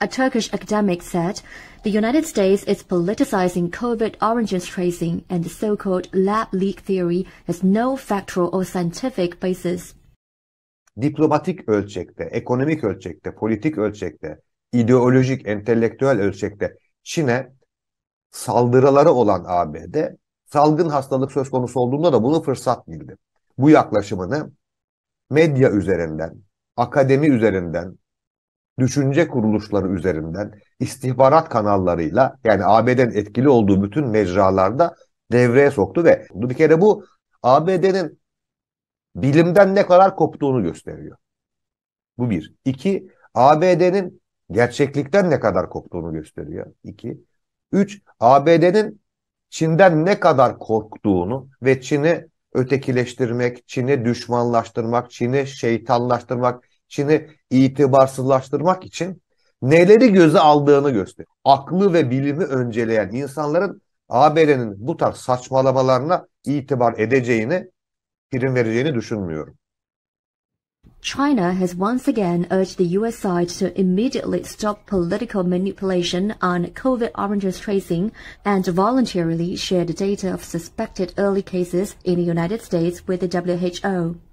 A Turkish academic said the United States is politicizing COVID origin tracing and the so-called lab leak theory has no factual or scientific basis. Diplomatik ölçekte, ekonomik ölçekte, politik ölçekte, ideolojik, entelektüel ölçekte Çin'e saldırıları olan ABD, salgın hastalık söz konusu olduğunda da bunu fırsat bildi. Bu yaklaşımını medya üzerinden, akademi üzerinden, düşünce kuruluşları üzerinden, istihbarat kanallarıyla, yani ABD'nin etkili olduğu bütün mecralarda devreye soktu ve bir kere bu ABD'nin bilimden ne kadar koptuğunu gösteriyor. Bu bir. İki, ABD'nin gerçeklikten ne kadar koptuğunu gösteriyor. İki. Üç, ABD'nin Çin'den ne kadar korktuğunu ve Çin'i ötekileştirmek, Çin'i düşmanlaştırmak, Çin'i şeytanlaştırmak, Çin'i itibarsızlaştırmak için neleri göze aldığını gösteriyor. Aklı ve bilimi önceleyen insanların ABD'nin bu tarz saçmalamalarına itibar edeceğini, prim vereceğini düşünmüyorum. China has once again urged the U.S. side to immediately stop political manipulation on COVID origin tracing and voluntarily share the data of suspected early cases in the United States with the WHO.